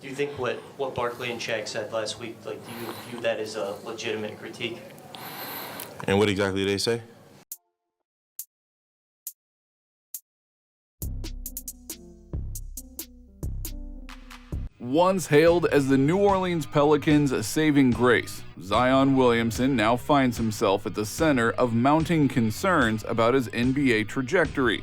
Do you think what Barkley and Shaq said last week, like, do you view that as a legitimate critique? And what exactly did they say? Once hailed as the New Orleans Pelicans' saving grace, Zion Williamson now finds himself at the center of mounting concerns about his NBA trajectory.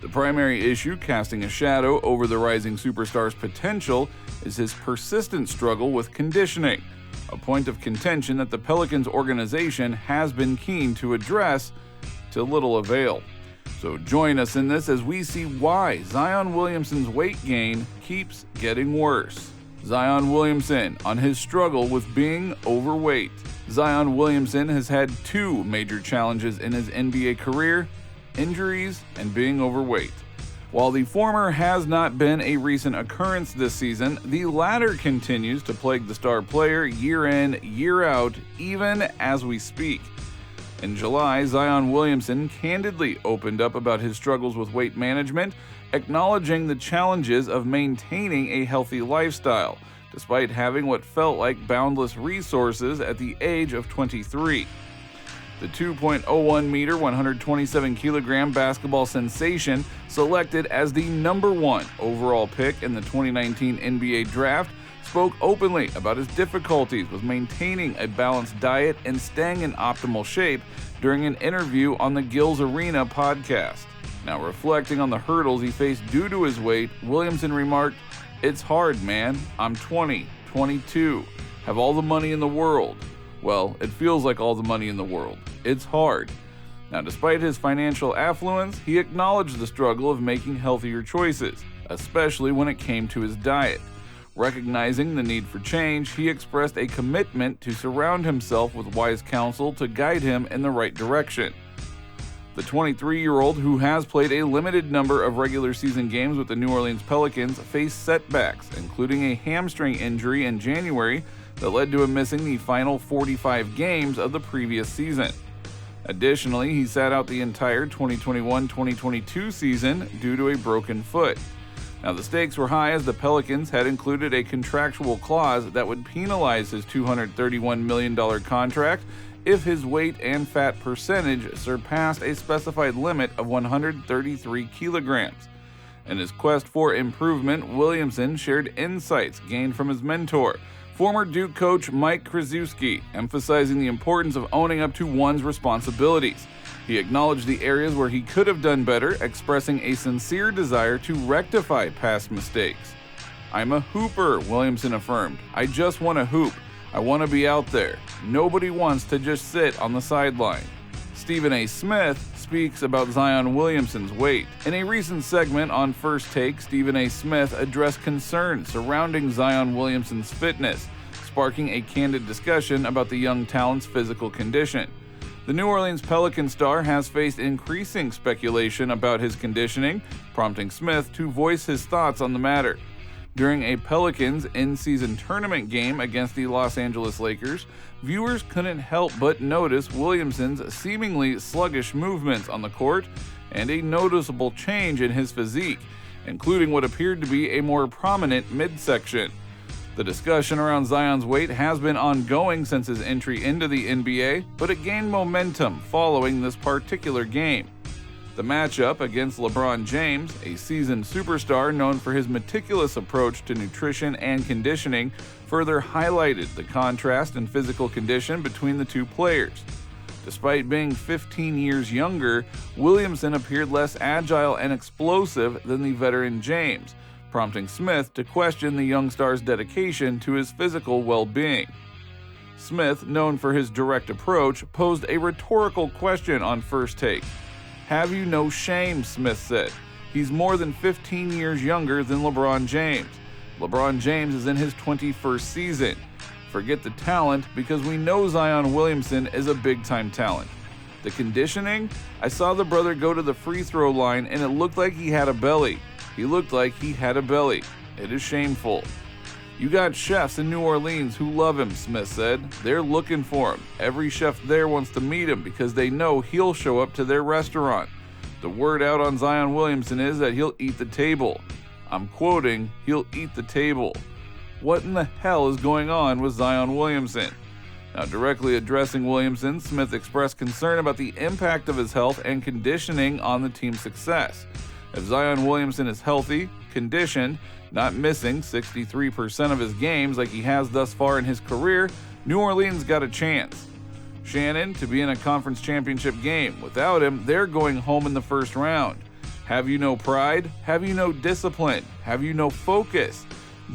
The primary issue casting a shadow over the rising superstar's potential is his persistent struggle with conditioning, a point of contention that the Pelicans organization has been keen to address, to little avail. So join us in this as we see why Zion Williamson's weight gain keeps getting worse. Zion Williamson on his struggle with being overweight. Zion Williamson has had two major challenges in his NBA career: injuries and being overweight. While the former has not been a recent occurrence this season, the latter continues to plague the star player year in, year out, even as we speak. In July, Zion Williamson candidly opened up about his struggles with weight management, acknowledging the challenges of maintaining a healthy lifestyle, despite having what felt like boundless resources at the age of 23. The 2.01-meter, 127-kilogram basketball sensation, selected as the #1 overall pick in the 2019 NBA Draft, spoke openly about his difficulties with maintaining a balanced diet and staying in optimal shape during an interview on the Gills Arena podcast. Now, reflecting on the hurdles he faced due to his weight, Williamson remarked, "It's hard, man. I'm 20, 22, have all the money in the world. Well, it feels like all the money in the world. It's hard." Now, despite his financial affluence, he acknowledged the struggle of making healthier choices, especially when it came to his diet. Recognizing the need for change, he expressed a commitment to surround himself with wise counsel to guide him in the right direction. The 23-year-old, who has played a limited number of regular season games with the New Orleans Pelicans, faced setbacks, including a hamstring injury in January that led to him missing the final 45 games of the previous season. Additionally, he sat out the entire 2021-2022 season due to a broken foot. Now, the stakes were high as the Pelicans had included a contractual clause that would penalize his $231 million contract if his weight and fat percentage surpassed a specified limit of 133 kilograms. In his quest for improvement, Williamson shared insights gained from his mentor, former Duke coach Mike Krzyzewski, emphasizing the importance of owning up to one's responsibilities. He acknowledged the areas where he could have done better, expressing a sincere desire to rectify past mistakes. "I'm a hooper," Williamson affirmed. "I just want to hoop. I want to be out there. Nobody wants to just sit on the sideline." Stephen A. Smith speaks about Zion Williamson's weight. In a recent segment on First Take, Stephen A. Smith addressed concerns surrounding Zion Williamson's fitness, sparking a candid discussion about the young talent's physical condition. The New Orleans Pelicans star has faced increasing speculation about his conditioning, prompting Smith to voice his thoughts on the matter. During a Pelicans in-season tournament game against the Los Angeles Lakers, viewers couldn't help but notice Williamson's seemingly sluggish movements on the court and a noticeable change in his physique, including what appeared to be a more prominent midsection. The discussion around Zion's weight has been ongoing since his entry into the NBA, but it gained momentum following this particular game. The matchup against LeBron James, a seasoned superstar known for his meticulous approach to nutrition and conditioning, further highlighted the contrast in physical condition between the two players. Despite being 15 years younger, Williamson appeared less agile and explosive than the veteran James, prompting Smith to question the young star's dedication to his physical well-being. Smith, known for his direct approach, posed a rhetorical question on First Take. "Have you no shame?" Smith said. "He's more than 15 years younger than LeBron James. LeBron James is in his 21st season. Forget the talent, because we know Zion Williamson is a big-time talent. The conditioning? I saw the brother go to the free throw line and it looked like he had a belly. He looked like he had a belly. It is shameful." "You got chefs in New Orleans who love him," Smith said. "They're looking for him. Every chef there wants to meet him because they know he'll show up to their restaurant. The word out on Zion Williamson is that he'll eat the table." I'm quoting, "He'll eat the table." what in the hell is going on with Zion Williamson? Now, directly addressing Williamson, Smith expressed concern about the impact of his health and conditioning on the team's success. If Zion Williamson is healthy, conditioned, not missing 63% of his games like he has thus far in his career, New Orleans got a chance. Shannon to be in a conference championship game. Without him, they're going home in the first round. Have you no pride? Have you no discipline? Have you no focus?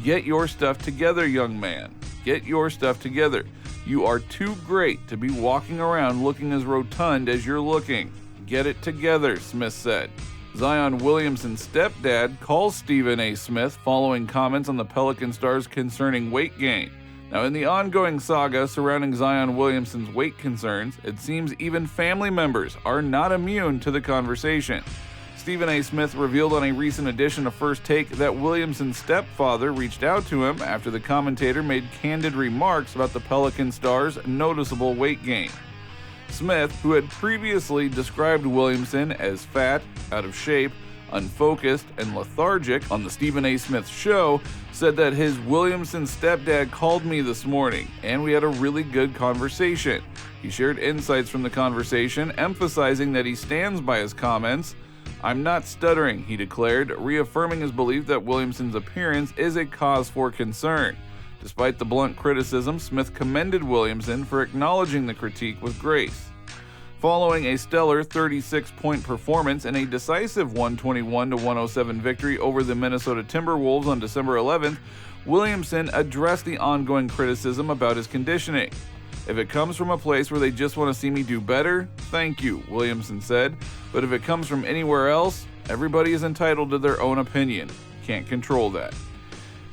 Get your stuff together, young man. Get your stuff together. You are too great to be walking around looking as rotund as you're looking. Get it together, Smith said. Zion Williamson's stepdad calls Stephen A. Smith following comments on the Pelican stars concerning weight gain. Now, in the ongoing saga surrounding Zion Williamson's weight concerns, it seems even family members are not immune to the conversation. Stephen A. Smith revealed on a recent edition of First Take that Williamson's stepfather reached out to him after the commentator made candid remarks about the Pelican star's noticeable weight gain. Smith, who had previously described Williamson as fat, out of shape, unfocused, and lethargic on the Stephen A. Smith show, said that his Williamson stepdad called me this morning, and we had a really good conversation. He shared insights from the conversation, emphasizing that he stands by his comments. "I'm not stuttering," he declared, reaffirming his belief that Williamson's appearance is a cause for concern. Despite the blunt criticism, Smith commended Williamson for acknowledging the critique with grace. Following a stellar 36-point performance in a decisive 121-107 victory over the Minnesota Timberwolves on December 11th, Williamson addressed the ongoing criticism about his conditioning. "If it comes from a place where they just want to see me do better, thank you," Williamson said. "But if it comes from anywhere else, everybody is entitled to their own opinion. Can't control that."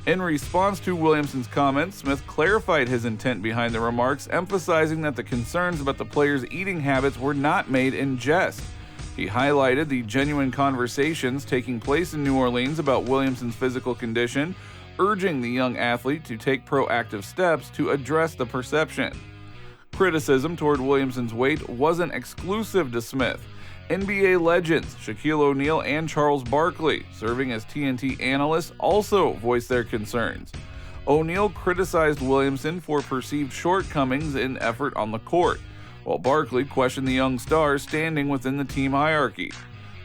In response to Williamson's comments, Smith clarified his intent behind the remarks, emphasizing that the concerns about the players' eating habits were not made in jest. He highlighted the genuine conversations taking place in New Orleans about Williamson's physical condition, urging the young athlete to take proactive steps to address the perception. Criticism toward Williamson's weight wasn't exclusive to Smith. NBA legends Shaquille O'Neal and Charles Barkley, serving as TNT analysts, also voiced their concerns. O'Neal criticized Williamson for perceived shortcomings in effort on the court, while Barkley questioned the young star's standing within the team hierarchy.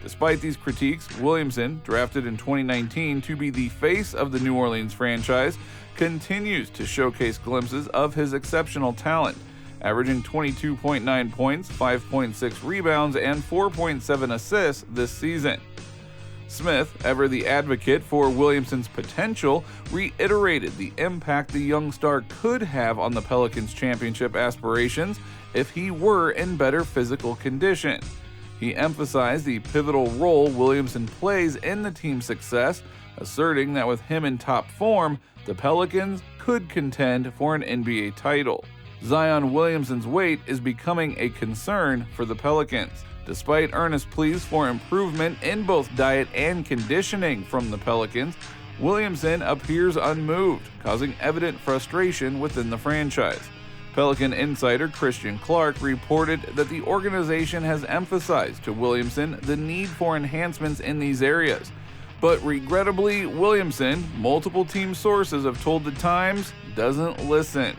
Despite these critiques, Williamson, drafted in 2019 to be the face of the New Orleans franchise, continues to showcase glimpses of his exceptional talent, averaging 22.9 points, 5.6 rebounds, and 4.7 assists this season. Smith, ever the advocate for Williamson's potential, reiterated the impact the young star could have on the Pelicans' championship aspirations if he were in better physical condition. He emphasized the pivotal role Williamson plays in the team's success, asserting that with him in top form, the Pelicans could contend for an NBA title. Zion Williamson's weight is becoming a concern for the Pelicans. Despite earnest pleas for improvement in both diet and conditioning from the Pelicans, Williamson appears unmoved, causing evident frustration within the franchise. Pelican insider Christian Clark reported that the organization has emphasized to Williamson the need for enhancements in these areas. But regrettably, Williamson, multiple team sources have told the Times, doesn't listen.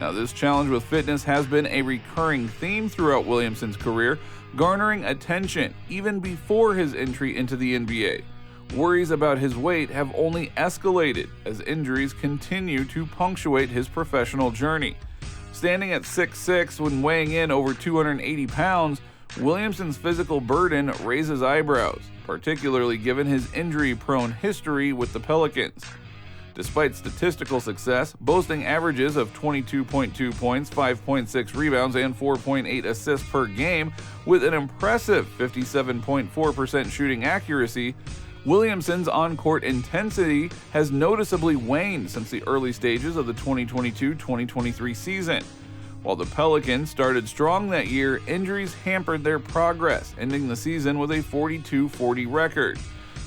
Now, this challenge with fitness has been a recurring theme throughout Williamson's career, garnering attention even before his entry into the NBA. Worries about his weight have only escalated as injuries continue to punctuate his professional journey. Standing at 6'6" when weighing in over 280 pounds, Williamson's physical burden raises eyebrows, particularly given his injury-prone history with the Pelicans. Despite statistical success, boasting averages of 22.2 points, 5.6 rebounds, and 4.8 assists per game, with an impressive 57.4% shooting accuracy, Williamson's on-court intensity has noticeably waned since the early stages of the 2022-2023 season. While the Pelicans started strong that year, injuries hampered their progress, ending the season with a 42-40 record.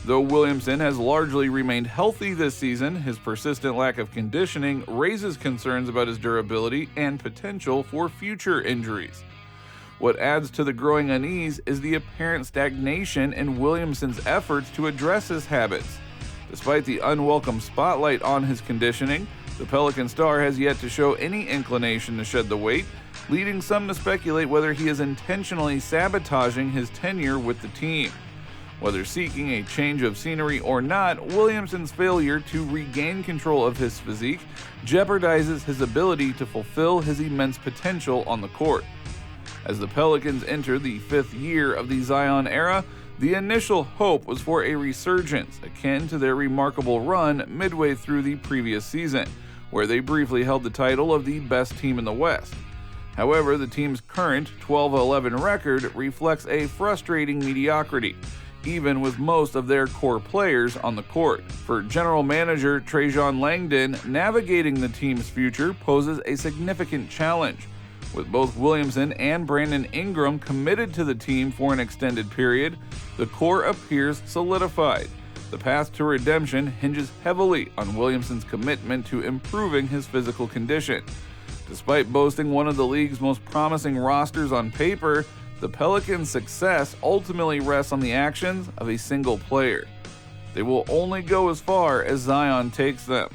Though Williamson has largely remained healthy this season, his persistent lack of conditioning raises concerns about his durability and potential for future injuries. What adds to the growing unease is the apparent stagnation in Williamson's efforts to address his habits. Despite the unwelcome spotlight on his conditioning, The Pelican star has yet to show any inclination to shed the weight, leading some to speculate whether he is intentionally sabotaging his tenure with the team. Whether seeking a change of scenery or not, Williamson's failure to regain control of his physique jeopardizes his ability to fulfill his immense potential on the court. As the Pelicans enter the 5th year of the Zion era, the initial hope was for a resurgence akin to their remarkable run midway through the previous season, where they briefly held the title of the best team in the West. However, the team's current 12-11 record reflects a frustrating mediocrity, even with most of their core players on the court. For general manager Trajan Langdon, navigating the team's future poses a significant challenge. With both Williamson and Brandon Ingram committed to the team for an extended period, the core appears solidified. The path to redemption hinges heavily on Williamson's commitment to improving his physical condition. Despite boasting one of the league's most promising rosters on paper, the Pelicans' success ultimately rests on the actions of a single player. They will only go as far as Zion takes them.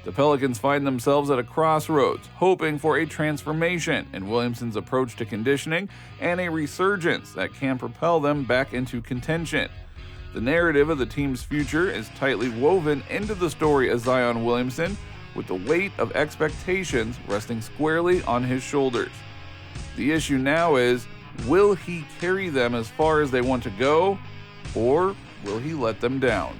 The Pelicans find themselves at a crossroads, hoping for a transformation in Williamson's approach to conditioning and a resurgence that can propel them back into contention. The narrative of the team's future is tightly woven into the story of Zion Williamson, with the weight of expectations resting squarely on his shoulders. The issue now is, will he carry them as far as they want to go, or will he let them down?